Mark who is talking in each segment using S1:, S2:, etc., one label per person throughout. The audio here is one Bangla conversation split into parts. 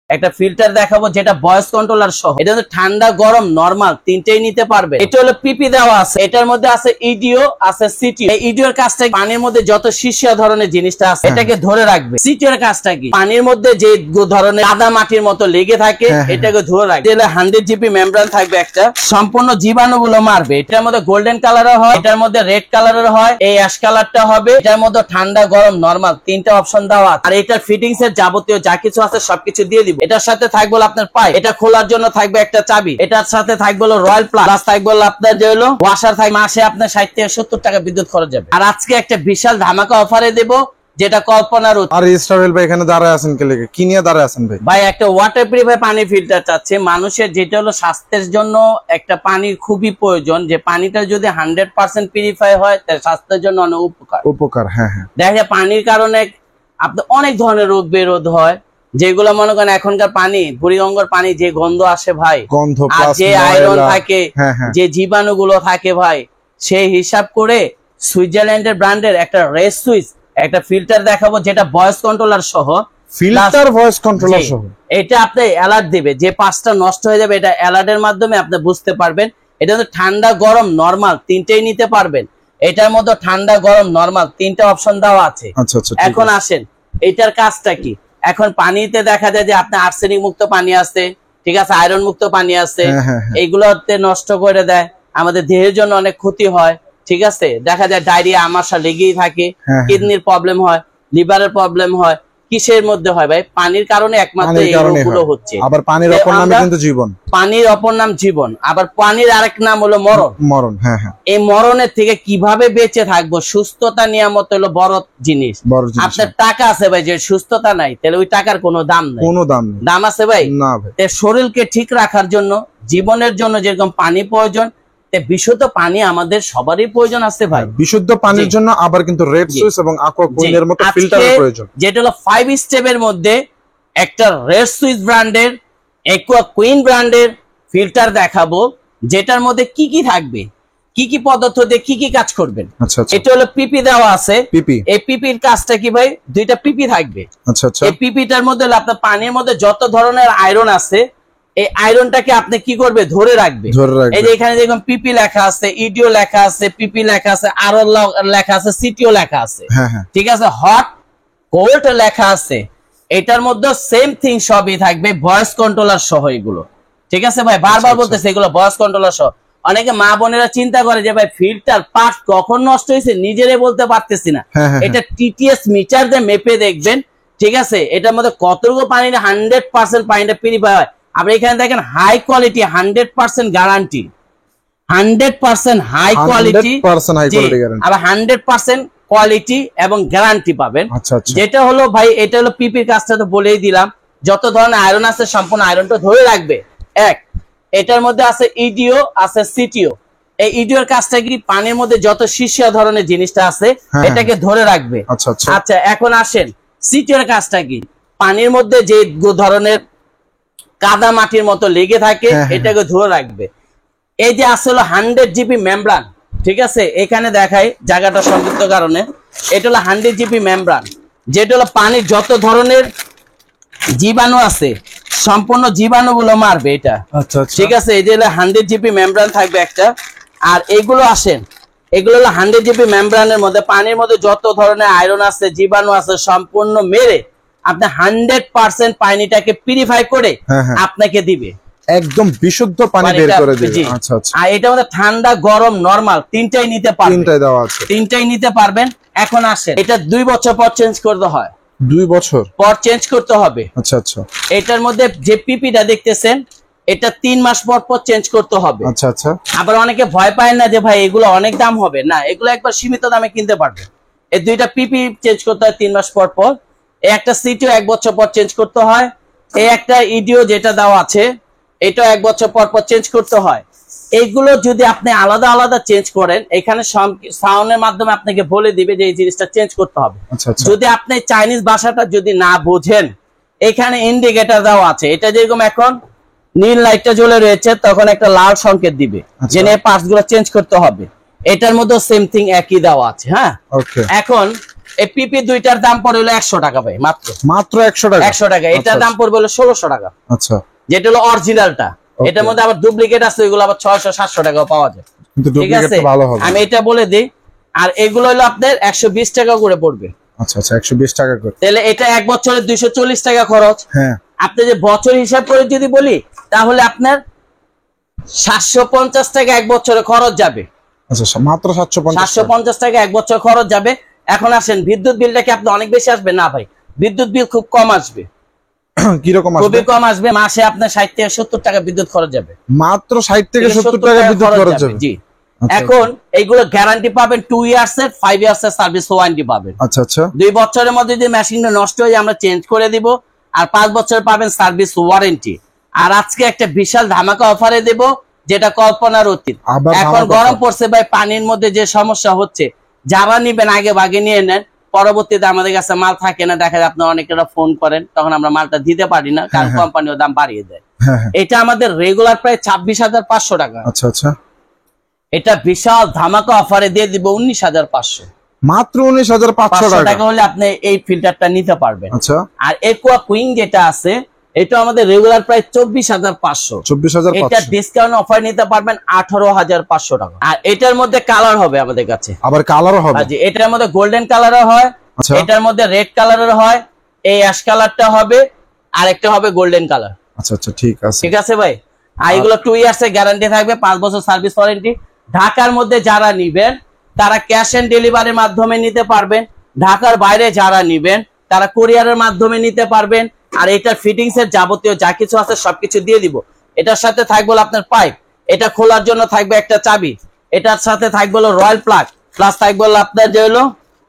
S1: একটা ফিল্টার দেখাবো যেটা ভয়েস কন্ট্রোলার সহ। এটা ঠান্ডা গরম নরমাল তিনটেই নিতে পারবে। এটা হলো পিপি দেওয়া আছে, এটার মধ্যে আছে ইডিও আছে সিটিও। এই ইডিওর কাজটা পানির মধ্যে যত শীর্ষীয় ধরনের জিনিসটা আছে এটাকে ধরে রাখবে। সিটিওর কাজটা কি, পানির মধ্যে যে ধরনের কাদা মাটির মতো লেগে থাকে এটাকে ধরে রাখবে। 100 জিবি মেমব্রেন থাকবে, একটা সম্পূর্ণ জীবাণুগুলো মারবে। এটার মধ্যে গোল্ডেন কালারের হয়, এটার মধ্যে রেড কালারের হয়, এই অ্যাশ কালারটা হবে। এটার মধ্যে ঠান্ডা গরম নরমাল তিনটা অপশন দেওয়া আছে। আর এটার ফিটিংস এর যাবতীয় যা কিছু আছে সবকিছু দিয়ে দিব। এটার সাথে থাকবে আপনার পাইপ, এটা খোলার জন্য থাকবে একটা চাবি। এটার সাথে থাকবে রয়্যাল প্লাস, থাকবে আপনার যে হলো ওয়াশার থাকবে। মাসে আপনার 60 থেকে 70 টাকা বিদ্যুৎ খরচ যাবে। আর আজকে একটা বিশাল ধামাকা অফারে দেব যেটা কল্পনার।
S2: আর ইসরায়েল ভাই এখানে দাঁড়ায় আছেন কে লেগে, কি নিয়ে দাঁড়ায় আছেন ভাই?
S1: ভাই একটা ওয়াটার পিউরিফাই পানি ফিল্টার চাচ্ছে মানুষের, যেটা হলো স্বাস্থ্যের জন্য একটা পানির খুবই প্রয়োজন। যে পানিটা যদি 100% পিউরিফাই হয় তাহলে স্বাস্থ্যের জন্য অনেক উপকার।
S2: হ্যাঁ হ্যাঁ,
S1: দেখা পানির কারণে আপনার অনেক ধরনের রোগ বেরোধ হয়, যেগুলো মনে করেন এখনকার পানি বুড়িগঙ্গার পানি যে গন্ধ আসে ভাই,
S2: গন্ধ
S1: আর যে আয়রন থাকে, যে জীবাণুগুলো থাকে ভাই, সেই হিসাব করে সুইজারল্যান্ডের ব্র্যান্ডের একটা রেস সুইচ একটা ফিল্টার দেখাবো যেটা ভয়েস কন্ট্রোলার সহ।
S2: ফিল্টার ভয়েস কন্ট্রোলার সহ
S1: এটা আপনি অ্যালার্ট দিবে, যে পাঁচটা নষ্ট হয়ে যাবে এটা অ্যালার্টের মাধ্যমে আপনি বুঝতে পারবেন। এটা ঠান্ডা গরম নরমাল তিনটেই নিতে পারবেন। এটার মধ্যে ঠান্ডা গরম নরমাল তিনটা অপশন দেওয়া আছে। এখন আসেন এটার কাজটা কি। এখন পানিতে দেখা যায় যে আপনার আর্সেনিক মুক্ত পানি আছে, ঠিক আছে, আয়রন মুক্ত পানি আছে, এইগুলোতে নষ্ট করে দেয়, আমাদের দেহের জন্য অনেক ক্ষতি হয়। ঠিক আছে, দেখা যায় ডায়রিয়া আমাশা লেগেই থাকে, কিডনির প্রবলেম হয়, লিভারের প্রবলেম হয়। কিসের মধ্যে হয় ভাই? পানির কারণে একমাত্র এই রোগগুলো হচ্ছে।
S2: আবার পানির অপর নাম কিন্তু জীবন,
S1: পানির অপর নাম জীবন, আবার পানির আরেক নাম হলো মরণ। এই মরণের থেকে কিভাবে বেঁচে থাকবো, সুস্থতা নিয়ামত হলো বড় জিনিস। আপনার টাকা আছে ভাই, যে সুস্থতা নাই তাহলে ওই টাকার কোনো দাম নাই। দাম আছে ভাই না ভাই। শরীরকে ঠিক রাখার জন্য, জীবনের জন্য যেরকম পানি প্রয়োজন, বিশুদ্ধ পানি আমাদের সবারই প্রয়োজন আছে ভাই।
S2: বিশুদ্ধ পানির জন্য আবার কিন্তু রেড সুইচ এবং aqua queen এর মতো ফিল্টারের প্রয়োজন।
S1: যেটা হলো 5 স্টেপের মধ্যে একটা রেড সুইচ ব্র্যান্ডের aqua queen ব্র্যান্ডের ফিল্টার দেখাবো, যেটার মধ্যে কি কি থাকবে, কি কি পদার্থ দিয়ে কি কি কাজ করবেন। এটা হলো পিপি দেওয়া আছে। এই পিপির কাজটা কি ভাই? দুইটা পিপি থাকবে। এই পিপিটার মধ্যে আপনার পানির মধ্যে যত ধরনের আয়রন আছে এই আয়রনটাকে আপনি কি করবে? ধরে রাখবে। এই যে এখানে দেখুন পিপি লেখা আছে, ইডিও লেখা আছে, পিপি লেখা আছে, আরো লেখা আছে, সিটিও লেখা আছে, ঠিক আছে, হট কোল্ড লেখা আছে। এটার মধ্যে সেম থিং সবই থাকবে, ভয়েস কন্ট্রোলার সহ এগুলো। ঠিক আছে ভাই, বারবার বলতেছে এগুলো ভয়েস কন্ট্রোলার সহ। অনেকে মা বোনেরা চিন্তা করে যে ভাই ফিল্টার পার্ট কখন নষ্ট হয়েছে নিজেরে বলতে পারতেছি না। এটা টিটিএস মিটার দিয়ে মেপে দেখবেন, ঠিক আছে, এটার মধ্যে কতটুকু পানি 100% পানিটা পিউরিফাই হয়। আপনি এখানে দেখেন high quality 100% guarantee, 100% high quality, আবার 100% কোয়ালিটি এবং গ্যারান্টি পাবেন। যেটা হলো ভাই, এটা হলো পিপির কাজটা তো বলেই দিলাম। যত ধরনের আয়রন আছে সম্পূর্ণ আয়রনটা ধরে রাখবে। এটার মধ্যে আছে ইডিও আছে সিটিও। এই ইডিওর কাজটা কি, পানির মধ্যে যত শীর্ষীয় ধরনের জিনিসটা আছে এটাকে ধরে রাখবে। আচ্ছা এখন আসেন সিটিওর কাজটা কি, পানির মধ্যে যে ধরনের কাদা মাটির মতো লেগে থাকে এটাকে ধরে রাখবে। এই যে আসলে 100 জিবি মেমব্রেন, ঠিক আছে, এখানে দেখাই জায়গাটা সংযুক্ত কারণে। এটা হলো 100 জিবি মেমব্রেন, যেটা হলো পানির যত ধরনের জীবাণু আছে সম্পূর্ণ জীবাণুগুলো মারবে এটা। ঠিক আছে, এই যে 100 জিবি মেমব্রেন থাকবে একটা। আর এগুলো আসেন, এগুলো হলো 100 জিবি মেমব্রেনের মধ্যে পানির মধ্যে যত ধরনের আয়রন আছে, জীবাণু আছে সম্পূর্ণ মেরে আপনি 100% পানিটাকে পিউরিফাই করে আপনাকে দিবে,
S2: একদম বিশুদ্ধ পানি বের করে দিবে। আচ্ছা আচ্ছা।
S1: আর এটা মধ্যে ঠান্ডা গরম নরমাল তিনটাই নিতে পারবেন।
S2: তিনটাই দেওয়া আছে,
S1: তিনটাই নিতে পারবেন। এখন আসেন, এটা 2 বছর পর চেঞ্জ করতে হয়।
S2: 2 বছর
S1: পর চেঞ্জ করতে হবে।
S2: আচ্ছা আচ্ছা।
S1: এটার মধ্যে যে পিপিটা দেখতেছেন এটা 3 মাস পর পর চেঞ্জ করতে হবে।
S2: আচ্ছা আচ্ছা।
S1: আবার অনেকে ভয় পায় না যে ভাই এগুলো অনেক দাম হবে, না, এগুলো একবার সীমিত দামে কিনতে পারবেন। এই দুইটা পিপি চেঞ্জ করতে হয় 3 মাস পর পর। এই একটা সিটিও 1 বছর পর চেঞ্জ করতে হয়। এই একটা ইডিও যেটা দেওয়া আছে এটা 1 বছর পর পর চেঞ্জ করতে হয়। এইগুলো যদি আপনি আলাদা আলাদা চেঞ্জ করেন, এখানে সাউন্ডের মাধ্যমে আপনাকে বলে দিবে যে এই জিনিসটা চেঞ্জ করতে হবে। যদি আপনি চাইনিজ ভাষাটা যদি না বোঝেন, এখানে ইন্ডিকেটর দেওয়া আছে। এটা যেরকম এখন নীল লাইটটা জ্বলে রয়েছে তখন একটা লাল সংকেত দিবে যে পার্টস গুলো চেঞ্জ করতে হবে। এটার মধ্যে সেম থিং একই দেওয়া আছে। হ্যাঁ, এখন এই পিপি দুইটার দাম পড়ে হলো 100 টাকা ভাই, মাত্র
S2: 100 টাকা।
S1: 100 টাকা। এটার দাম পড়বে হলো 1600 টাকা।
S2: আচ্ছা,
S1: যেটা হলো অরিজিনালটা। এটার মধ্যে আবার ডুপ্লিকেট আছে, ওইগুলো আবার 600-700 টাকাও পাওয়া যায়।
S2: কিন্তু
S1: ঠিক আছে,
S2: ডুপ্লিকেটটা ভালো হবে।
S1: আমি এটা বলে দিই। আর এগুলো হলো আপনার 120 টাকা করে পড়বে।
S2: আচ্ছা আচ্ছা, 120 টাকা করে।
S1: তাহলে এটা এক বছরে 240 টাকা খরচ।
S2: হ্যাঁ,
S1: আপনি যে বছর হিসাব করে যদি বলি, তাহলে আপনার 750 টাকা এক বছরে খরচ যাবে।
S2: আচ্ছা, মাত্র
S1: 750 টাকা এক বছর খরচ যাবে। এখন আসেন, বিদ্যুৎ বিলটা কি আপনি অনেক বেশি আসবে? না ভাই, বিদ্যুৎ বিল খুব কম আসবে।
S2: কিরকম আসবে?
S1: খুবই কম আসবে। মাসে আপনার 60 থেকে 70 টাকা বিদ্যুৎ খরচ যাবে।
S2: মাত্র 60 থেকে 70 টাকা বিদ্যুৎ খরচ যাবে।
S1: জি।
S2: আচ্ছা,
S1: এখন এইগুলো গ্যারান্টি পাবেন 2 ইয়ার্স এর, 5 ইয়ার্স এর সার্ভিস ওয়ারেন্টি পাবেন।
S2: আচ্ছা আচ্ছা,
S1: 2 বছরের মধ্যে যদি মেশিনটা নষ্ট হয়ে যায় আমরা চেঞ্জ করে দিব। আর 5 বছর পাবেন সার্ভিস ওয়ারেন্টি। আর আজকে একটা বিশাল ধামাকা অফারে দেব, যেটা কল্পনার অতীত। এখন গরম পড়ছে ভাই, পানির মধ্যে যে সমস্যা হচ্ছে, যারা নিবেন আগে ভাগে নিয়ে নেন। পরবর্তীতে আমাদের কাছে মাল থাকে না, দেখা যায় আপনারা অনেকেরা ফোন করেন, তখন আমরা মালটা দিতে পারি না, কারণ কোম্পানিও দাম বাড়িয়ে দেয়। এটা আমাদের রেগুলার প্রায় 26,500 টাকা।
S2: আচ্ছা আচ্ছা,
S1: এটা বিশাল ধামাকা অফারে দিয়ে দিব 19,500।
S2: মাত্র 19,500
S1: টাকা হলে আপনি এই ফিল্টারটা নিতে পারবেন।
S2: আচ্ছা,
S1: আর একুয়া কুইং যেটা আছে, এটা আমাদের রেগুলার প্রায় 24,500।
S2: 24,500।
S1: এটা ডিসকাউন্ট অফার নিতে পারবেন 18,500 টাকা। আর এটার মধ্যে কালার হবে আমাদের কাছে,
S2: আবার কালারও হবে।
S1: জি, এটার মধ্যে গোল্ডেন কালারও হয়, এটার মধ্যে রেড কালারের হয়, এই অ্যাশ কালারটা হবে, আর একটা হবে গোল্ডেন কালার।
S2: আচ্ছা আচ্ছা, ঠিক আছে,
S1: ঠিক আছে ভাই। আর এগুলো 2 ইয়ার্স এর গ্যারান্টি থাকবে, 5 বছর সার্ভিস ওয়ারেন্টি। ঢাকার মধ্যে যারা নিবেন তারা ক্যাশ এন্ড ডেলিভারির মাধ্যমে নিতে পারবেন। ঢাকার বাইরে যারা নিবেন তারা কুরিয়ারের মাধ্যমে নিতে পারবেন। আর এটার ফিটিংস এর যাবতীয় যা কিছু আছে সবকিছু দিয়ে দিব। এটার সাথে থাকবে আপনার পাইপ, এটা খোলার জন্য থাকবে একটা চাবি, এটার সাথে থাকবে রয়্যাল প্লাগ, প্লাস থাকবে আপনার যে হলো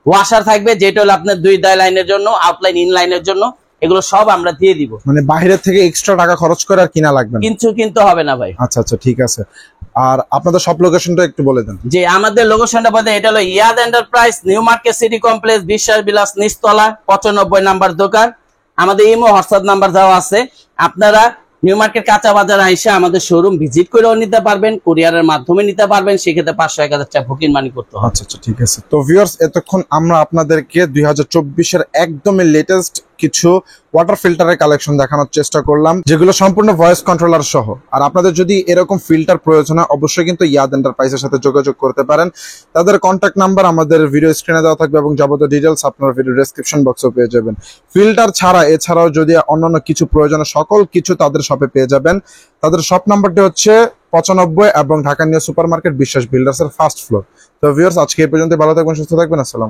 S1: ওয়াশার থাকবে, যেটা হলো আপনার 2 লাইনের জন্য, আউটলাইন ইন লাইনের জন্য। এগুলো সব আমরা দিয়ে দিব।
S2: মানে বাইরে থেকে এক্সট্রা টাকা খরচ করে আর কিনা লাগবে না?
S1: কিছু কিনতে হবে না ভাই।
S2: আচ্ছা আচ্ছা, ঠিক আছে। আর আপনাদের সব লোকেশনটা একটু বলে দেন।
S1: যে আমাদের লোকেশনটা বলতে, এটা হলো Yaad enterprise, new market city complex, Biswas Bilas নিচতলা, 95 নাম্বার দোকান। আমাদের ইমো হোয়াটসঅ্যাপ নাম্বার দেওয়া আছে। আপনারা নিউ মার্কেট কাঁচা বাজার আইসা আমাদের শোরুম ভিজিট করেও নিতে পারবেন, কুরিয়ারের মাধ্যমে নিতে পারবেন। সেক্ষেত্রে 500-1000 টাকা বুকিং মানি করতে হবে।
S2: আচ্ছা আচ্ছা, ঠিক আছে। তো ভিউয়ার্স, এতক্ষণ আমরা আপনাদেরকে 2024 এর একদমই লেটেস্ট কিছু ওয়াটার ফিল্টারের কালেকশন দেখানোর চেষ্টা করলাম, যেগুলো সম্পূর্ণ ভয়েস কন্ট্রোলার সহ। আর আপনাদের যদি এরকম ফিল্টার প্রয়োজন হয়, অবশ্যই কিন্তু ইয়াদ এন্টারপ্রাইজের সাথে যোগাযোগ করতে পারেন। তাদের কন্ট্যাক্ট নাম্বার আমাদের ভিডিও স্ক্রিনে দেওয়া থাকবে, এবং যাবতীয় ডিটেলস আপনার ভিডিও ডেসক্রিপশন বক্সেও পেয়ে যাবেন। ফিল্টার ছাড়া এছাড়াও যদি অন্যান্য কিছু প্রয়োজন, সকল কিছু তাদের শপে পেয়ে যাবেন। তাদের শপ নাম্বারটি হচ্ছে 95 এবং ঢাকা নিউ সুপার মার্কেট, বিশ্বাস বিল্ডার্স এর ফার্স্ট ফ্লোর। তো ভিউয়ার্স, আজকে এই পর্যন্ত। ভালো থাকবেন, সুস্থ থাকবেন। আসসালামু আলাইকুম।